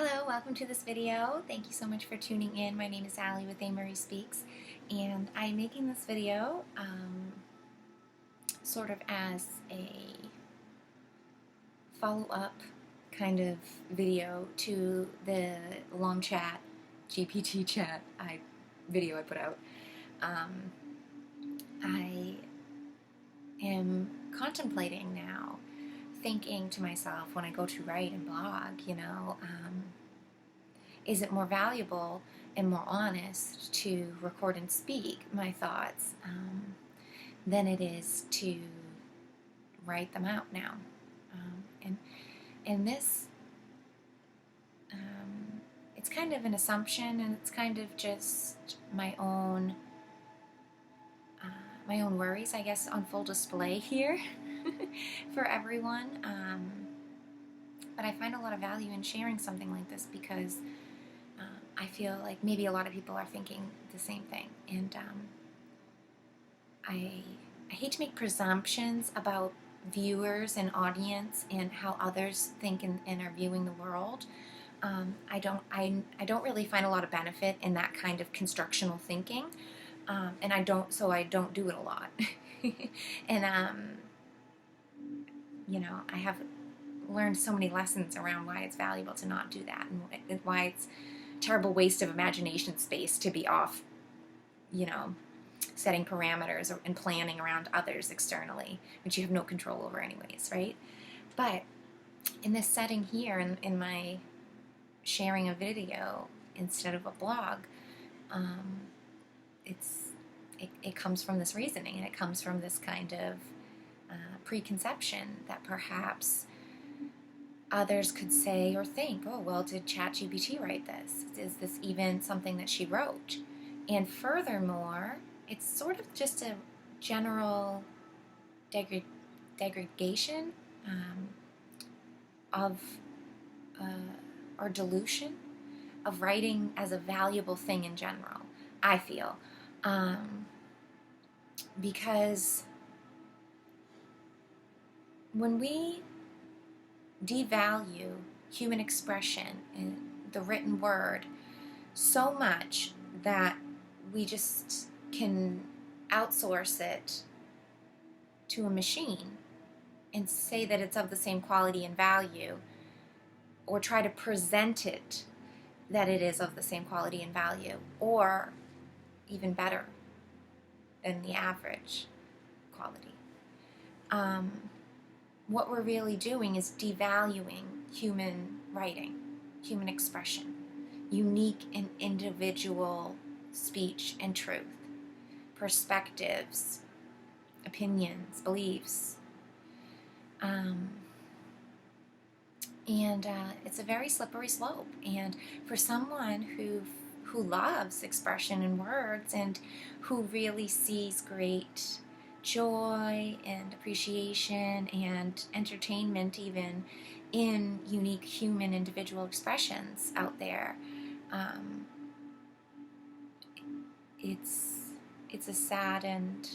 Hello, welcome to this video. Thank you so much for tuning in. My name is Allie with A. Marie Speaks, and I'm making this video sort of as a follow-up kind of video to the long chat, GPT chat video I put out. I am contemplating now, thinking to myself when I go to write and blog, is it more valuable and more honest to record and speak my thoughts than it is to write them out now? And this, it's kind of an assumption, and it's kind of just my own worries, I guess, on full display here for everyone. But I find a lot of value in sharing something like this because I feel like maybe a lot of people are thinking the same thing. And I hate to make presumptions about viewers and audience and how others think and are viewing the world. I don't really find a lot of benefit in that kind of constructional thinking. And I don't do it a lot. And I have learned so many lessons around why it's valuable to not do that, and why it's a terrible waste of imagination space to be off, setting parameters and planning around others externally, which you have no control over anyways, right? But in this setting here, in my sharing a video instead of a blog, it comes from this reasoning, and it comes from this kind of preconception that perhaps others could say or think, oh, well, did Chat GPT write this? Is this even something that she wrote? And furthermore, it's sort of just a general degradation of or dilution of writing as a valuable thing in general, I feel. Because when we devalue human expression and the written word so much that we just can outsource it to a machine and say that it's of the same quality and value, or try to present it that it is of the same quality and value, or even better than the average quality. What we're really doing is devaluing human writing, human expression, unique and individual speech and truth, perspectives, opinions, beliefs. And it's a very slippery slope. And for someone who loves expression and words, and who really sees great joy and appreciation and entertainment even in unique human individual expressions out there, it's a sad and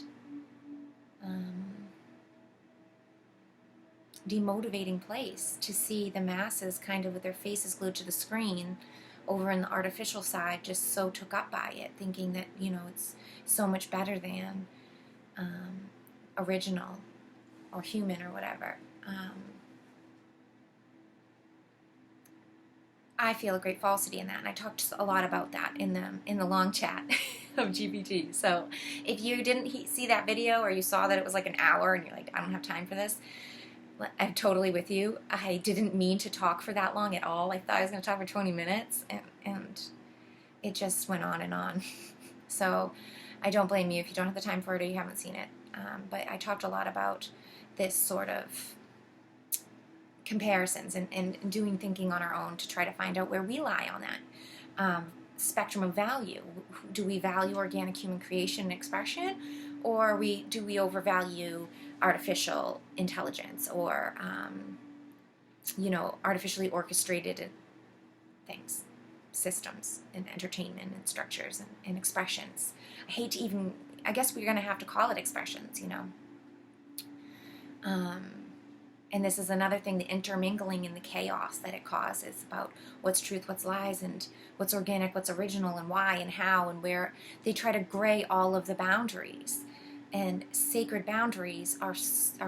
demotivating place to see the masses kind of with their faces glued to the screen over in the artificial side, just so took up by it, thinking that, it's so much better than original or human or whatever. I feel a great falsity in that, and I talked a lot about that in the long chat of GPT. So if you didn't see that video, or you saw that it was like an hour and you're like, I don't have time for this, I'm totally with you. I didn't mean to talk for that long at all. I thought I was going to talk for 20 minutes, and it just went on and on. So I don't blame you if you don't have the time for it or you haven't seen it. But I talked a lot about this sort of comparisons and doing thinking on our own to try to find out where we lie on that spectrum of value. Do we value organic human creation and expression, or do we overvalue artificial intelligence, or artificially orchestrated things, systems, and entertainment and structures and expressions? I guess we're going to have to call it expressions, And this is another thing, the intermingling and the chaos that it causes about what's truth, what's lies, and what's organic, what's original, and why, and how, and where. They try to gray all of the boundaries. And sacred boundaries are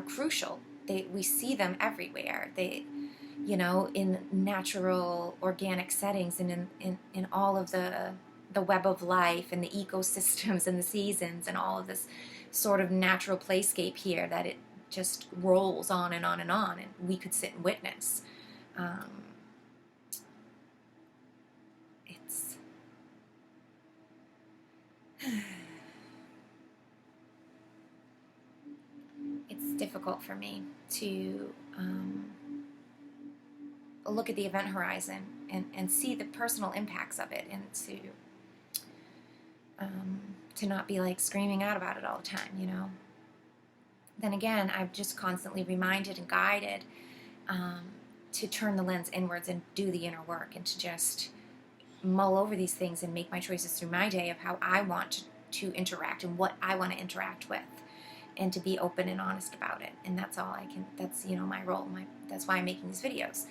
crucial. We see them everywhere. In natural, organic settings, and in all of the web of life and the ecosystems and the seasons and all of this sort of natural playscape here, that it just rolls on and on and on, and we could sit and witness. It's difficult for me to look at the event horizon and see the personal impacts of it, and to not be like screaming out about it all the time, Then again, I'm just constantly reminded and guided to turn the lens inwards and do the inner work, and to just mull over these things and make my choices through my day of how I want to interact and what I want to interact with, and to be open and honest about it. And that's all I can. That's my role. That's why I'm making these videos.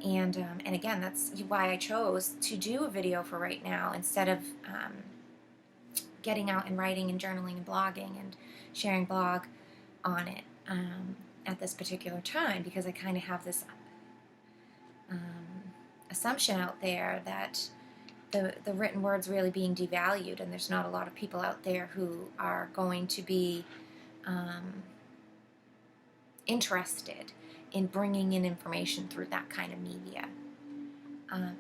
And again, that's why I chose to do a video for right now instead of getting out and writing and journaling and blogging and sharing blog on it at this particular time, because I kind of have this assumption out there that the written word's really being devalued, and there's not a lot of people out there who are going to be interested in bringing in information through that kind of media.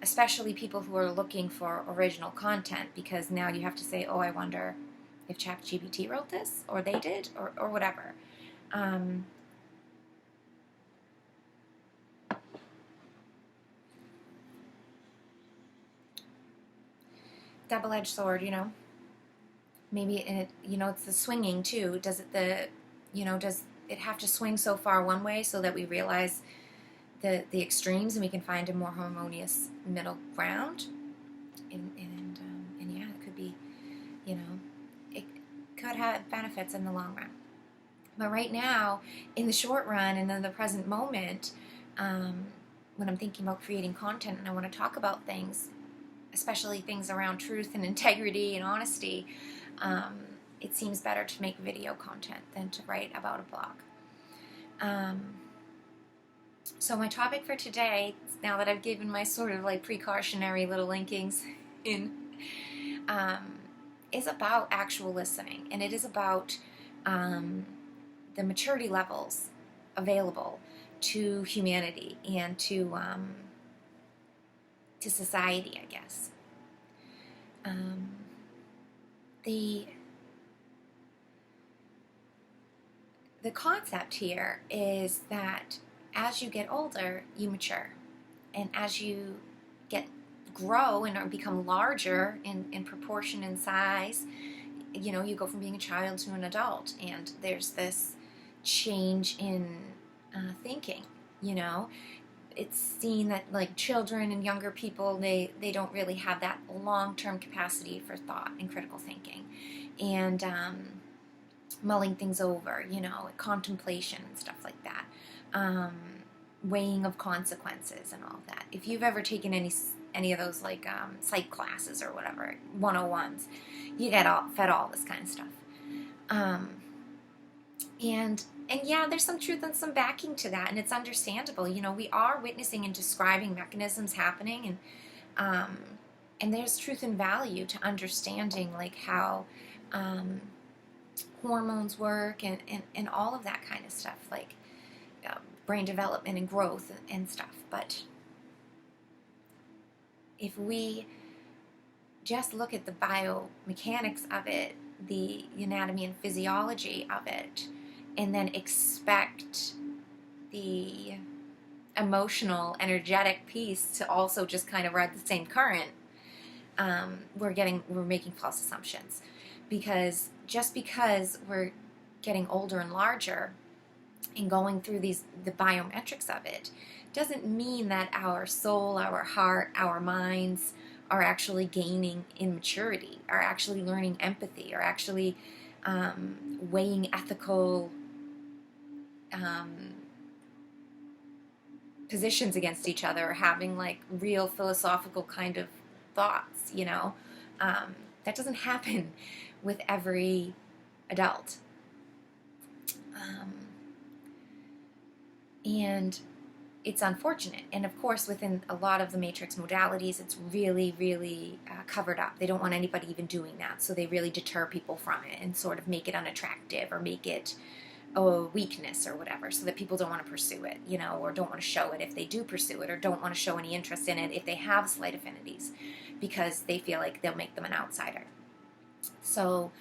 Especially people who are looking for original content, because now you have to say, oh, I wonder if Chat GPT wrote this, or they did, or whatever. Double-edged sword, Maybe it's the swinging too. Does it have to swing so far one way so that we realize the extremes and we can find a more harmonious middle ground? And yeah, it could be, it could have benefits in the long run. But right now, in the short run and in the present moment, when I'm thinking about creating content and I want to talk about things, especially things around truth and integrity and honesty, it seems better to make video content than to write about a blog. So my topic for today, now that I've given my sort of like precautionary little linkings in, is about actual listening, and it is about the maturity levels available to humanity and to society, I guess. The concept here is that as you get older, you mature, and as you grow and become larger in proportion and size, you go from being a child to an adult, and there's this change in thinking. It's seen that like children and younger people, they don't really have that long-term capacity for thought and critical thinking, and mulling things over, contemplation and stuff like that, weighing of consequences and all that. If you've ever taken any of those like psych classes or whatever, 101s, you get fed all this kind of stuff. And yeah, there's some truth and some backing to that, and it's understandable. We are witnessing and describing mechanisms happening, and there's truth and value to understanding like how hormones work and all of that kind of stuff, like brain development and growth and stuff. But if we just look at the biomechanics of it, the anatomy and physiology of it, and then expect the emotional, energetic piece to also just kind of ride the same current, we're making false assumptions. Because just because we're getting older and larger and going through the biometrics of it, doesn't mean that our soul, our heart, our minds are actually gaining in maturity, are actually learning empathy, are actually weighing ethical positions against each other, or having like real philosophical kind of thoughts, you know. That doesn't happen with every adult. And it's unfortunate. And of course, within a lot of the matrix modalities, it's really, really covered up. They don't want anybody even doing that. So they really deter people from it and sort of make it unattractive, or make it a weakness or whatever, so that people don't want to pursue it, you know, or don't want to show it if they do pursue it, or don't want to show any interest in it if they have slight affinities, because they feel like they'll make them an outsider. So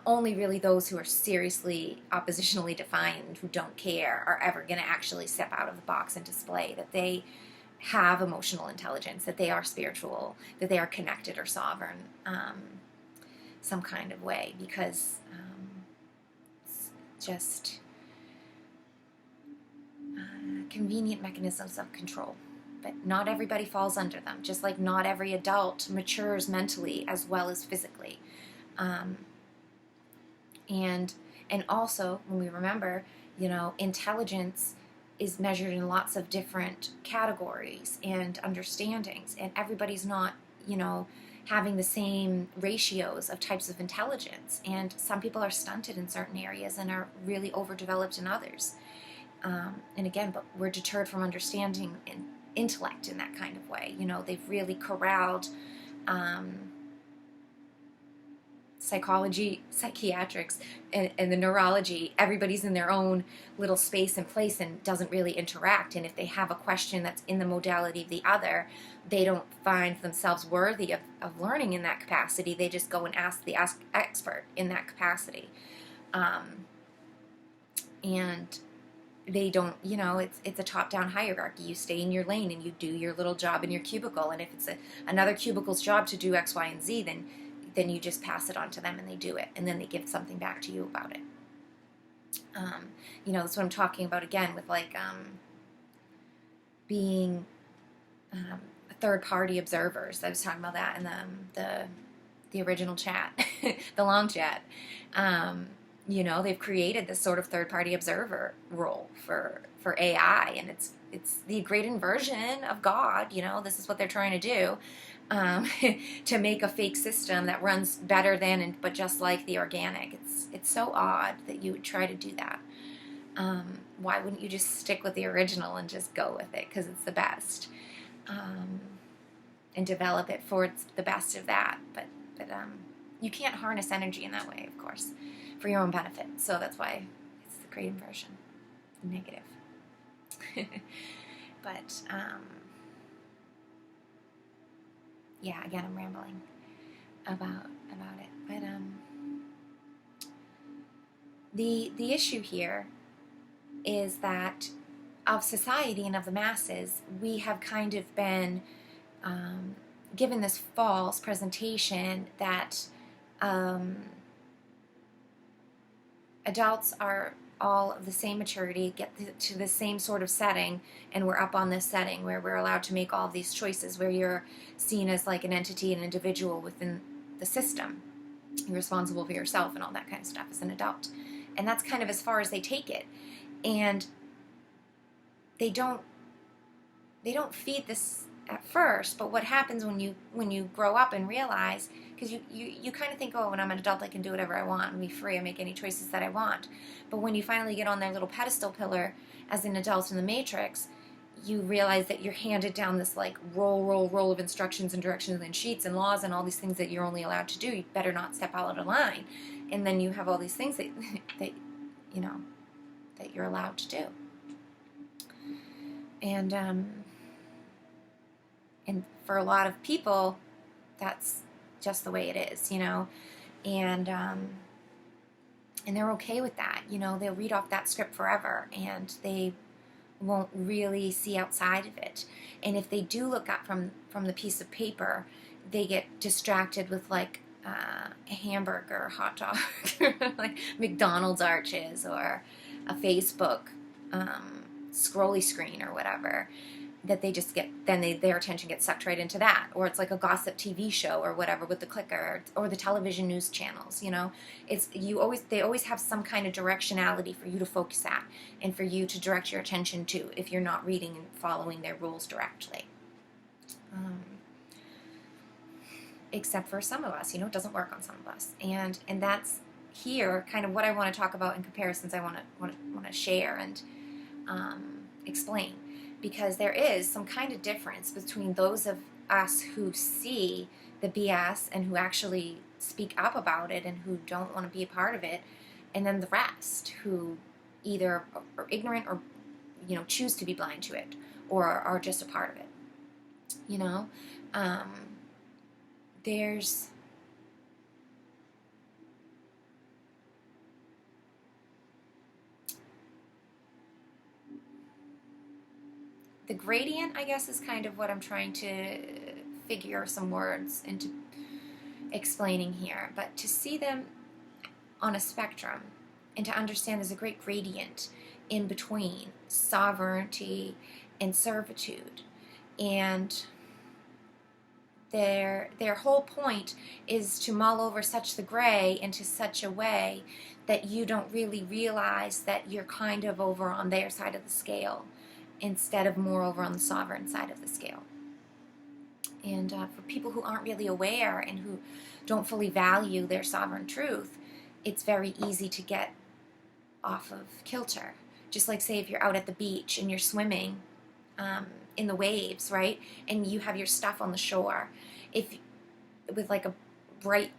only really those who are seriously oppositionally defined, who don't care, are ever going to actually step out of the box and display that they have emotional intelligence, that they are spiritual, that they are connected or sovereign, some kind of way, because it's just convenient mechanisms of control. But not everybody falls under them, just like not every adult matures mentally as well as physically. And also, when we remember, you know, intelligence is measured in lots of different categories and understandings, and everybody's not, you know, having the same ratios of types of intelligence. And some people are stunted in certain areas and are really overdeveloped in others. And again, but we're deterred from understanding and intellect in that kind of way. You know, they've really corralled psychology, psychiatrics, and the neurology. Everybody's in their own little space and place and doesn't really interact. And if they have a question that's in the modality of the other, they don't find themselves worthy of learning in that capacity. They just go and ask the expert in that capacity. And they don't, you know, it's a top-down hierarchy. You stay in your lane and you do your little job in your cubicle. And if it's another cubicle's job to do X, Y, and Z, then you just pass it on to them and they do it, and then they give something back to you about it. You know, that's what I'm talking about again with like being third-party observers. I was talking about that in the original chat, the long chat. You know, they've created this sort of third-party observer role for AI, and it's the great inversion of God. You know, this is what they're trying to do. To make a fake system that runs better than but just like the organic. It's so odd that you would try to do that. Why wouldn't you just stick with the original and just go with it because it's the best, and develop it for the best of that? But you can't harness energy in that way, of course, for your own benefit. So that's why it's the great inversion, negative. But yeah, again, I'm rambling about it. But the issue here is that of society and of the masses, we have kind of been given this false presentation that adults are all of the same maturity, get to the same sort of setting, and we're up on this setting where we're allowed to make all of these choices, where you're seen as like an entity, an individual within the system. You're responsible for yourself and all that kind of stuff as an adult. And that's kind of as far as they take it. And they don't feed this at first, but what happens when you grow up and realize, because you kind of think, oh, when I'm an adult I can do whatever I want and be free and make any choices that I want. But when you finally get on their little pedestal pillar as an adult in the matrix, you realize that you're handed down this like roll of instructions and directions and sheets and laws and all these things that you're only allowed to do. You better not step out of line. And then you have all these things that you know that you're allowed to do. And for a lot of people, that's just the way it is, you know, and they're okay with that. You know, they'll read off that script forever, and they won't really see outside of it. And if they do look up from the piece of paper, they get distracted with like a hamburger, or hot dog, like McDonald's arches, or a Facebook scrolly screen or whatever. that they just get, then their attention gets sucked right into that. Or it's like a gossip TV show or whatever with the clicker, or the television news channels, you know. They always have some kind of directionality for you to focus at and for you to direct your attention to if you're not reading and following their rules directly. Except for some of us, you know, it doesn't work on some of us. And that's here kind of what I want to talk about in comparisons. I want to share and explain, because there is some kind of difference between those of us who see the BS and who actually speak up about it and who don't want to be a part of it, and then the rest who either are ignorant or, you know, choose to be blind to it or are just a part of it, you know. There's the gradient, I guess, is kind of what I'm trying to figure some words into explaining here. But to see them on a spectrum and to understand there's a great gradient in between sovereignty and servitude. And their whole point is to mull over such the gray into such a way that you don't really realize that you're kind of over on their side of the scale instead of more over on the sovereign side of the scale. And for people who aren't really aware and who don't fully value their sovereign truth, it's very easy to get off of kilter. Just like, say, if you're out at the beach and you're swimming in the waves, right? And you have your stuff on the shore, with like a bright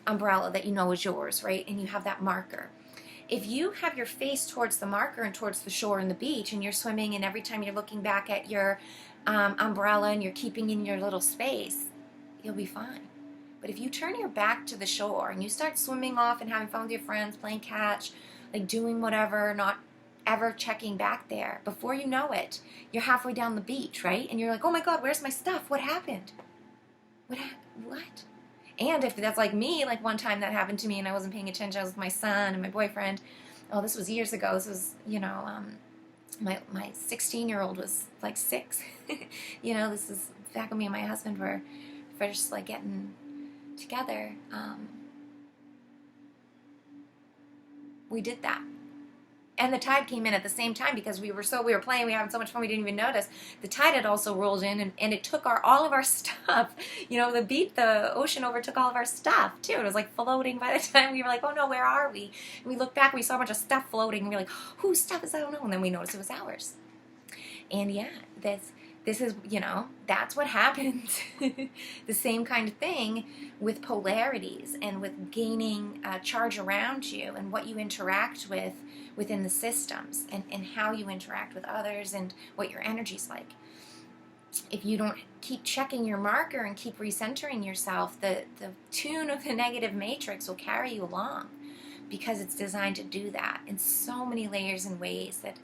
umbrella that you know is yours, right? And you have that marker. If you have your face towards the marker and towards the shore and the beach, and you're swimming, and every time you're looking back at your umbrella and you're keeping in your little space, you'll be fine. But if you turn your back to the shore and you start swimming off and having fun with your friends, playing catch, like doing whatever, not ever checking back there, before you know it, you're halfway down the beach, right? And you're like, oh my God, where's my stuff? What happened? What? And if that's like me, like one time that happened to me and I wasn't paying attention, I was with my son and my boyfriend. Oh, this was years ago. This was, you know, my 16-year-old was like 6. You know, this is back when me and my husband were first like getting together. We did that. And the tide came in at the same time because we were playing, we were having so much fun, we didn't even notice. The tide had also rolled in, and it took all of our stuff. You know, the ocean overtook all of our stuff, too. It was like floating by the time we were like, oh no, where are we? And we looked back, we saw a bunch of stuff floating, and we were like, whose stuff is that? I don't know. And then we noticed it was ours. And yeah, this is, you know, that's what happens. The same kind of thing with polarities and with gaining charge around you and what you interact with within the systems, and how you interact with others and what your energy's like. If you don't keep checking your marker and keep recentering yourself, the tune of the negative matrix will carry you along, because it's designed to do that in so many layers and ways that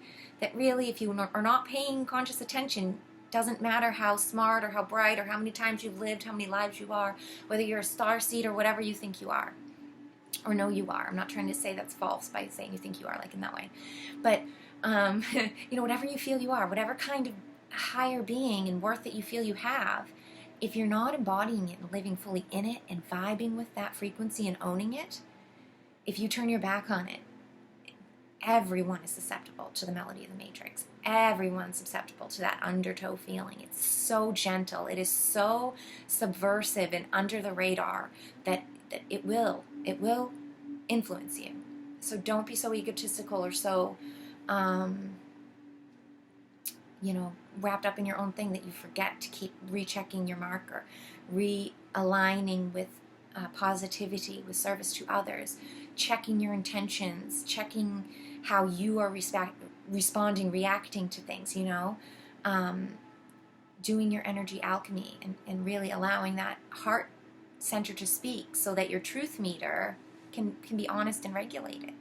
really, if you are not paying conscious attention, doesn't matter how smart or how bright or how many times you've lived, how many lives you are, whether you're a starseed or whatever you think you are or know you are. I'm not trying to say that's false by saying you think you are, like in that way. But, you know, whatever you feel you are, whatever kind of higher being and worth that you feel you have, if you're not embodying it and living fully in it and vibing with that frequency and owning it, if you turn your back on it, everyone is susceptible to the melody of the matrix. Everyone's susceptible to that undertow feeling. It's so gentle. It is so subversive and under the radar that it will influence you. So don't be so egotistical or so, you know, wrapped up in your own thing that you forget to keep rechecking your marker, realigning with positivity, with service to others, checking your intentions, checking how you are responding, reacting to things, you know, doing your energy alchemy and really allowing that heart center to speak so that your truth meter can be honest and regulated.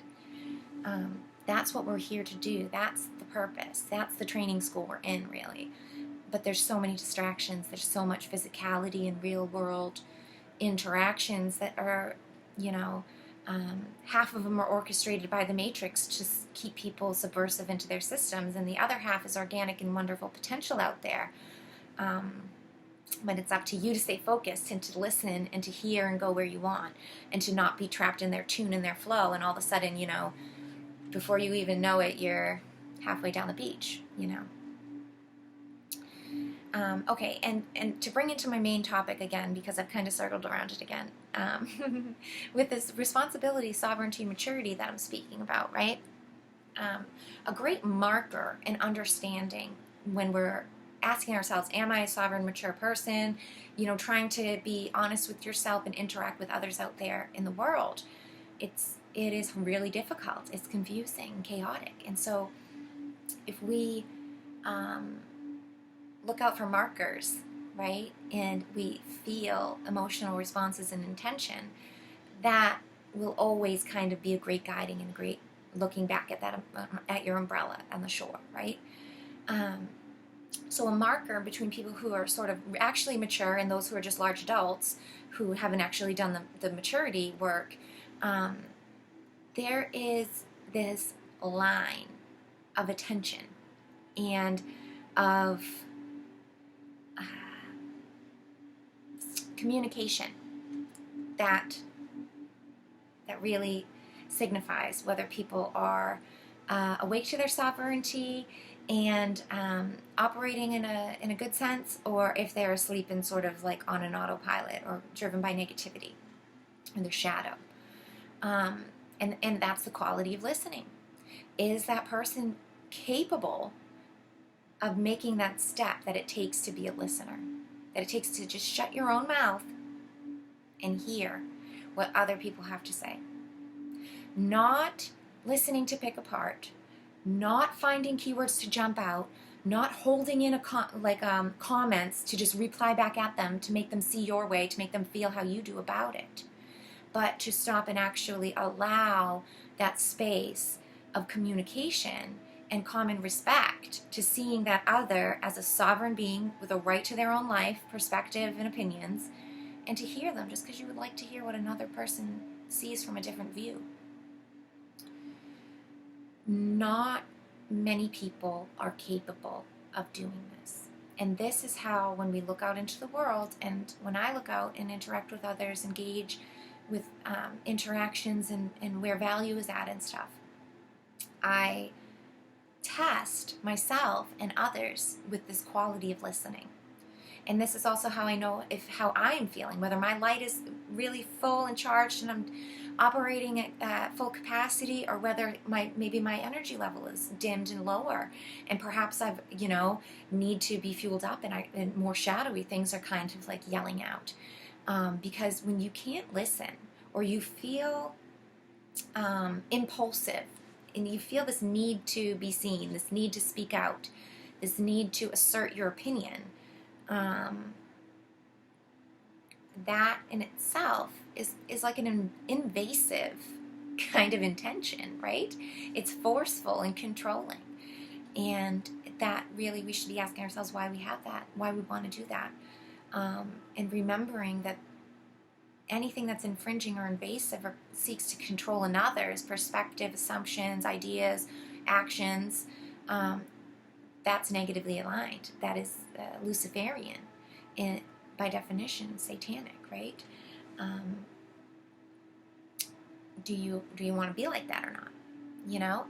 That's what we're here to do. That's the purpose. That's the training school we're in, really. But there's so many distractions. There's so much physicality and real world interactions that are, you know, Half of them are orchestrated by the Matrix to keep people subversive into their systems, and the other half is organic and wonderful potential out there. But it's up to you to stay focused and to listen and to hear and go where you want, and to not be trapped in their tune and their flow, and all of a sudden, before you even know it, you're halfway down the beach, Okay, and to bring into my main topic again, because I've kind of circled around it again, with this responsibility, sovereignty, maturity that I'm speaking about, right? A great marker in understanding when we're asking ourselves, am I a sovereign, mature person? Trying to be honest with yourself and interact with others out there in the world. It is really difficult. It's confusing and chaotic. And so if we look out for markers, right, and we feel emotional responses and intention, that will always kind of be a great guiding and great looking back at that, at your umbrella on the shore, right? So a marker between people who are sort of actually mature and those who are just large adults who haven't actually done the maturity work, there is this line of attention and of communication that really signifies whether people are awake to their sovereignty and operating in a good sense, or if they're asleep and sort of like on an autopilot or driven by negativity or their shadow. And that's the quality of listening. Is that person capable of making that step that it takes to be a listener? That it takes to just shut your own mouth and hear what other people have to say. Not listening to pick apart, not finding keywords to jump out, not holding in comments to just reply back at them to make them see your way, to make them feel how you do about it, but to stop and actually allow that space of communication and common respect to seeing that other as a sovereign being with a right to their own life, perspective, and opinions, and to hear them just because you would like to hear what another person sees from a different view. Not many people are capable of doing this. And this is how, when we look out into the world, and when I look out and interact with others, engage with interactions and where value is at and stuff, I test myself and others with this quality of listening. And this is also how I know how I am feeling, whether my light is really full and charged and I'm operating at full capacity, or whether maybe my energy level is dimmed and lower, and perhaps I've need to be fueled up, and more shadowy things are kind of like yelling out, because when you can't listen, or you feel impulsive, and you feel this need to be seen, this need to speak out, this need to assert your opinion, that in itself is like an invasive kind of intention, right? It's forceful and controlling. And that really, we should be asking ourselves why we have that, why we want to do that. And remembering that anything that's infringing or invasive or seeks to control another's perspective, assumptions, ideas, actions, that's negatively aligned. That is Luciferian, by definition, satanic, right? Do you want to be like that or not?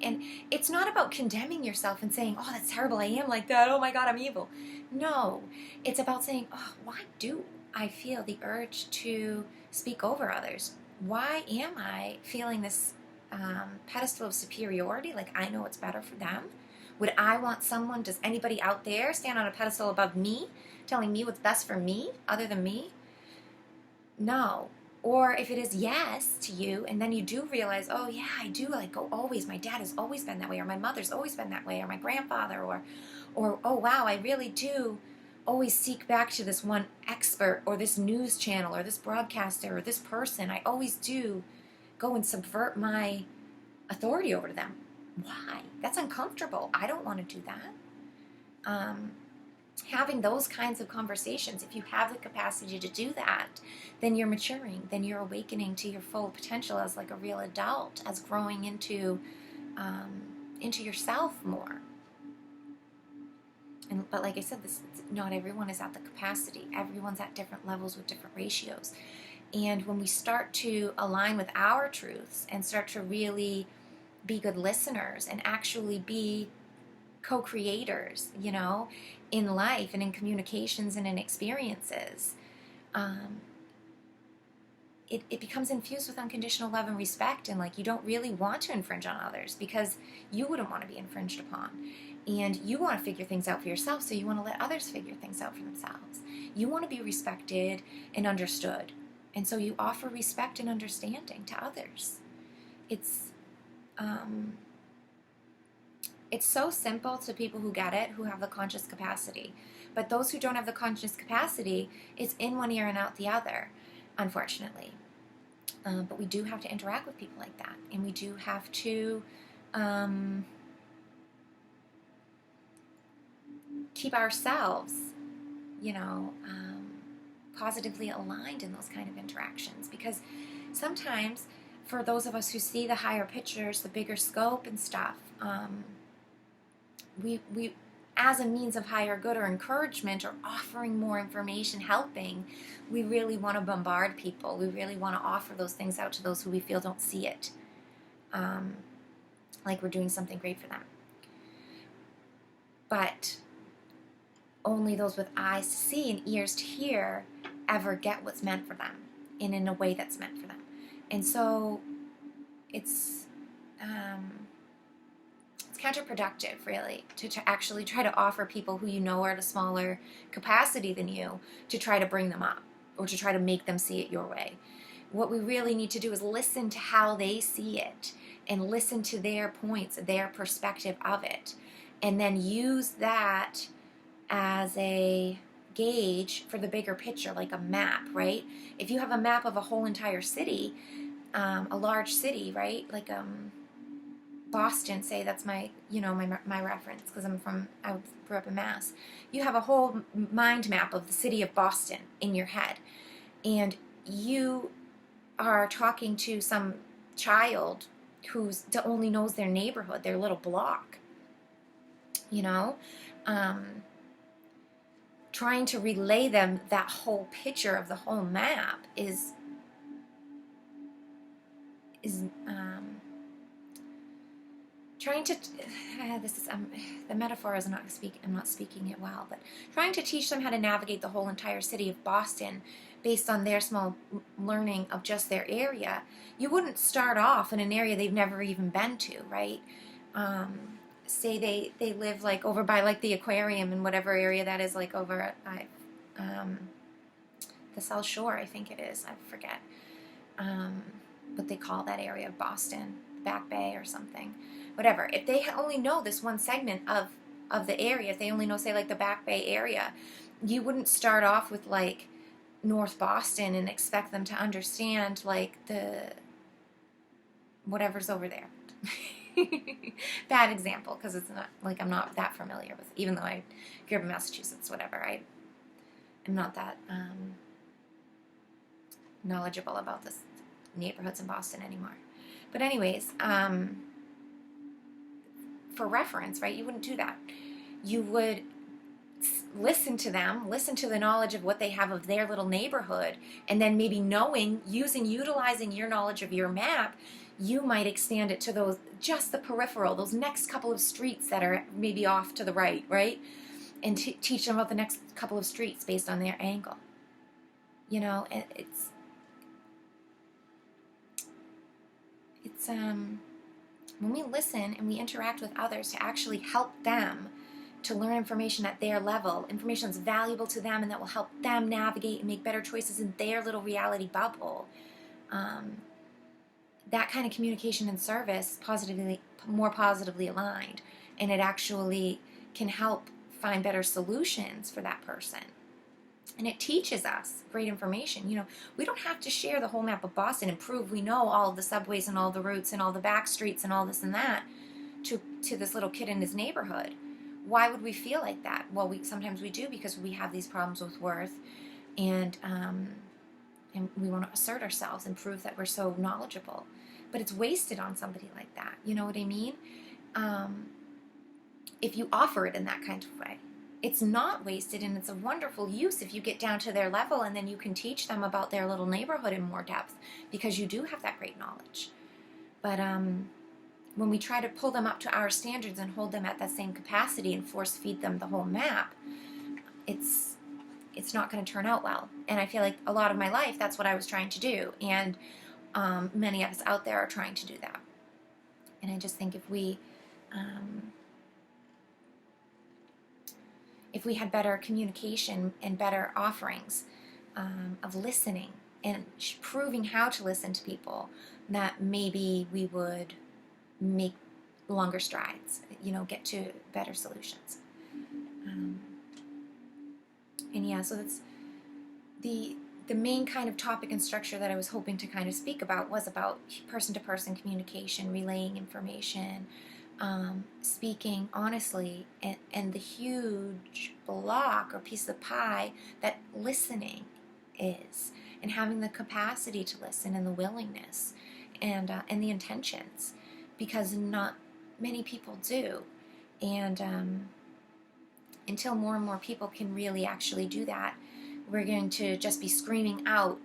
And it's not about condemning yourself and saying, oh, that's terrible, I am like that, oh my God, I'm evil. No, it's about saying, oh, why do I feel the urge to speak over others? Why am I feeling this pedestal of superiority, like I know what's better for them? Would I want someone, does anybody out there stand on a pedestal above me, telling me what's best for me, other than me? No. Or if it is yes to you, and then you do realize, oh yeah, I do always, my dad has always been that way, or my mother's always been that way, or my grandfather, or oh wow, I really do always seek back to this one expert, or this news channel, or this broadcaster, or this person. I always do go and subvert my authority over to them. Why? That's uncomfortable. I don't want to do that. having those kinds of conversations, if you have the capacity to do that, then you're maturing, then you're awakening to your full potential as like a real adult, as growing into yourself more. But like I said, not everyone is at the capacity. Everyone's at different levels with different ratios. And when we start to align with our truths and start to really be good listeners and actually be co-creators, in life and in communications and in experiences, it becomes infused with unconditional love and respect, and like you don't really want to infringe on others because you wouldn't want to be infringed upon. And you want to figure things out for yourself, so you want to let others figure things out for themselves. You want to be respected and understood. And so you offer respect and understanding to others. It's so simple to people who get it, who have the conscious capacity. But those who don't have the conscious capacity, it's in one ear and out the other, unfortunately. But we do have to interact with people like that. And we do have to keep ourselves, positively aligned in those kind of interactions. Because sometimes, for those of us who see the higher pictures, the bigger scope and stuff, we as a means of higher good or encouragement or offering more information, helping, we really want to bombard people. We really want to offer those things out to those who we feel don't see it. Like we're doing something great for them. But only those with eyes to see and ears to hear ever get what's meant for them, and in a way that's meant for them. And so it's counterproductive, really, to actually try to offer people who are at a smaller capacity than you to try to bring them up or to try to make them see it your way. What we really need to do is listen to how they see it and listen to their points, their perspective of it, and then use that as a gauge for the bigger picture, like a map, right? If you have a map of a whole entire city, a large city, right? Like Boston, say, that's my my reference, because I grew up in Mass. You have a whole mind map of the city of Boston in your head, and you are talking to some child who's only knows their neighborhood, their little block, trying to relay them that whole picture of the whole map is trying to the metaphor is I'm not speaking it well, but trying to teach them how to navigate the whole entire city of Boston based on their small learning of just their area. You wouldn't start off in an area they've never even been to, right? Say they live like over by like the aquarium in whatever area that is, like over at the South Shore, I think it is. I forget what they call that area of Boston, Back Bay or something. Whatever. If they only know this one segment of the area, if they only know, say, like the Back Bay area, you wouldn't start off with like North Boston and expect them to understand like the whatever's over there. Bad example, because it's not like I'm not that familiar with, even though I grew up in Massachusetts, whatever. I'm not that knowledgeable about the neighborhoods in Boston anymore. But anyways, for reference, right, you wouldn't do that. You would listen to them, listen to the knowledge of what they have of their little neighborhood, and then maybe utilizing your knowledge of your map, you might expand it to just the peripheral, those next couple of streets that are maybe off to the right, and teach them about the next couple of streets based on their angle. And it's when we listen and we interact with others to actually help them to learn information at their level, information that's valuable to them and that will help them navigate and make better choices in their little reality bubble, that kind of communication and service more positively aligned, and it actually can help find better solutions for that person. And it teaches us great information. We don't have to share the whole map of Boston and prove we know all of the subways and all the routes and all the back streets and all this and that to this little kid in his neighborhood. why would we feel like that? Well, sometimes we do, because we have these problems with worth, and we want to assert ourselves and prove that we're so knowledgeable. But it's wasted on somebody like that. You know what I mean? If you offer it in that kind of way, it's not wasted, and it's a wonderful use if you get down to their level, and then you can teach them about their little neighborhood in more depth, because you do have that great knowledge. But when we try to pull them up to our standards and hold them at that same capacity and force feed them the whole map, it's not going to turn out well. And I feel like a lot of my life, that's what I was trying to do. And many of us out there are trying to do that. And I just think if we had better communication and better offerings of listening and proving how to listen to people, that maybe we would make longer strides, get to better solutions. And yeah, so that's the main kind of topic and structure that I was hoping to kind of speak about, was about person-to-person communication, relaying information, speaking honestly, and the huge block or piece of the pie that listening is, and having the capacity to listen, and the willingness, and the intentions, because not many people do. And until more and more people can really actually do that, we're going to just be screaming out,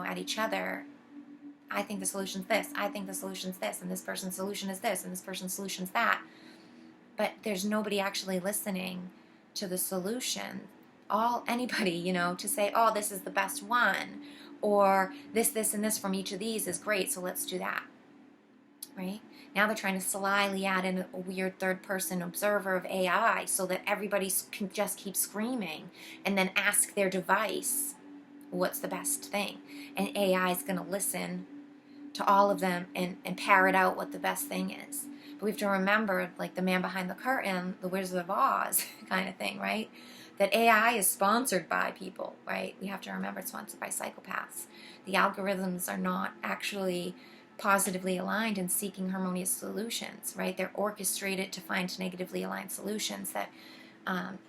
at each other, I think the solution's this, I think the solution's this, and this person's solution is this, and this person's solution's that. But there's nobody actually listening to the solution. Anybody, to say, oh, this is the best one, or this, and this from each of these is great, so let's do that. Right? Now they're trying to slyly add in a weird third-person observer of AI so that everybody can just keep screaming and then ask their device what's the best thing. And AI is going to listen to all of them and parrot out what the best thing is. But we have to remember, like the man behind the curtain, the Wizard of Oz kind of thing, right? That AI is sponsored by people, right? We have to remember it's sponsored by psychopaths. The algorithms are not actually positively aligned and seeking harmonious solutions, right? They're orchestrated to find negatively aligned solutions that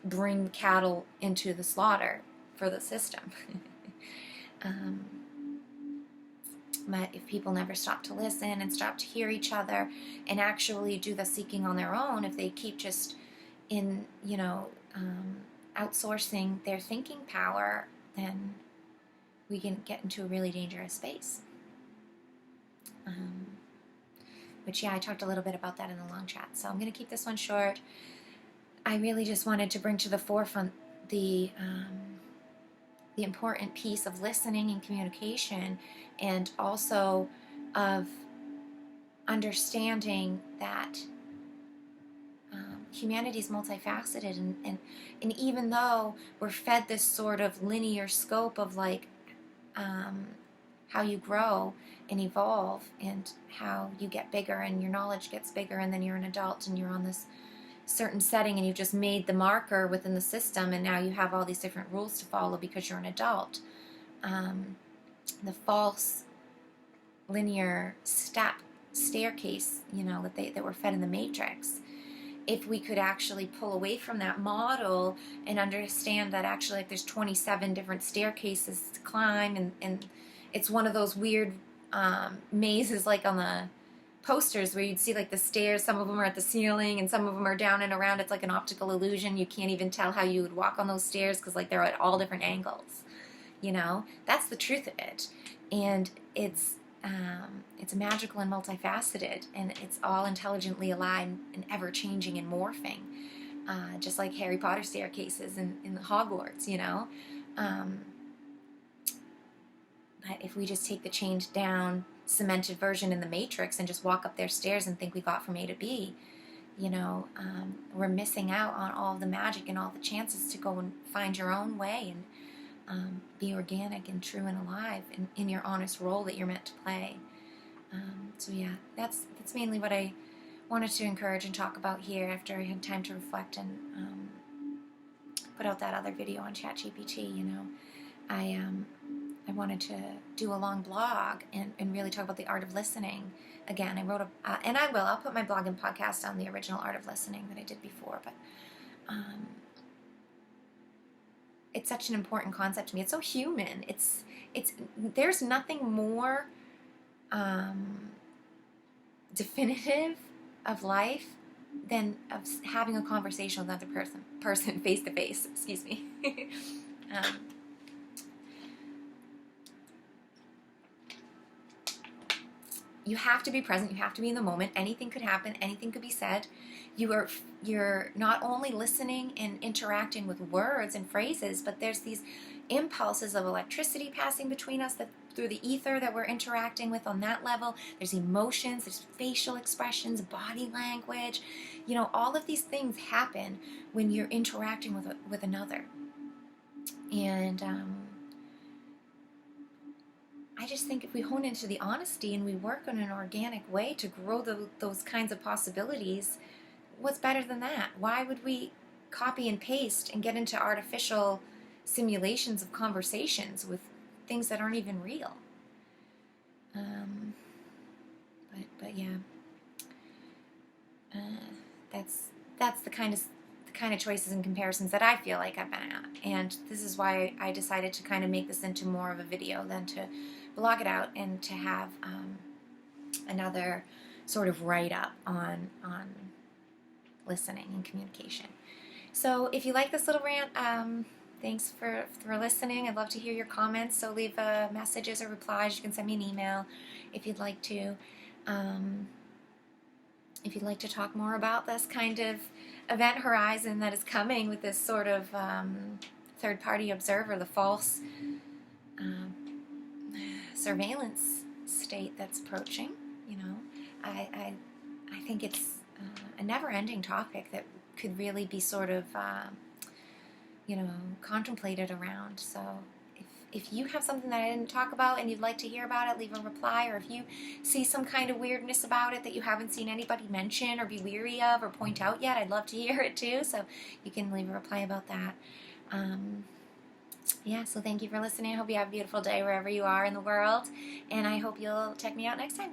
bring cattle into the slaughter for the system. But if people never stop to listen and stop to hear each other and actually do the seeking on their own, if they keep just outsourcing their thinking power, then we can get into a really dangerous space. Which, yeah, I talked a little bit about that in the long chat. So I'm going to keep this one short. I really just wanted to bring to the forefront the important piece of listening and communication, and also of understanding that humanity is multifaceted, and even though we're fed this sort of linear scope of like how you grow and evolve and how you get bigger and your knowledge gets bigger, and then you're an adult and you're on this certain setting and you've just made the marker within the system, and now you have all these different rules to follow because you're an adult. The false linear staircase, that we're fed in the Matrix. If we could actually pull away from that model and understand that actually, like, there's 27 different staircases to climb, and it's one of those weird mazes, like on the posters where you'd see like the stairs, some of them are at the ceiling and some of them are down and around. It's like an optical illusion. You can't even tell how you would walk on those stairs because like they're at all different angles. That's the truth of it. And it's magical and multifaceted, and it's all intelligently aligned and ever-changing and morphing, just like Harry Potter staircases in the Hogwarts, But if we just take the chained down, cemented version in the Matrix and just walk up their stairs and think we got from A to B, we're missing out on all the magic and all the chances to go and find your own way and be organic and true and alive in your honest role that you're meant to play. So yeah, that's mainly what I wanted to encourage and talk about here after I had time to reflect and put out that other video on Chat GPT. wanted to do a long blog and really talk about the art of listening. Again, I wrote and I'll put my blog and podcast on the original art of listening that I did before, but it's such an important concept to me. It's so human. There's nothing more definitive of life than of having a conversation with another person face to face. Excuse me. You have to be present. You have to be in the moment. Anything could happen. Anything could be said. You're not only listening and interacting with words and phrases, but there's these impulses of electricity passing between us through the ether that we're interacting with on that level. There's emotions, there's facial expressions, body language. All of these things happen when you're interacting with another. And I just think if we hone into the honesty and we work in an organic way to grow those kinds of possibilities, what's better than that? Why would we copy and paste and get into artificial simulations of conversations with things that aren't even real? But yeah, that's the kind of choices and comparisons that I feel like I've been at, and this is why I decided to kind of make this into more of a video than to blog it out and to have another sort of write-up on listening and communication. So if you like this little rant, thanks for listening. I'd love to hear your comments, so leave messages or replies. You can send me an email if you'd like to. If you'd like to talk more about this kind of event horizon that is coming with this sort of third-party observer, the false surveillance state that's approaching, I think it's a never-ending topic that could really be sort of, contemplated around. So if you have something that I didn't talk about and you'd like to hear about it, leave a reply. Or if you see some kind of weirdness about it that you haven't seen anybody mention or be weary of or point out yet, I'd love to hear it too. So you can leave a reply about that. So thank you for listening. I hope you have a beautiful day wherever you are in the world. And I hope you'll check me out next time.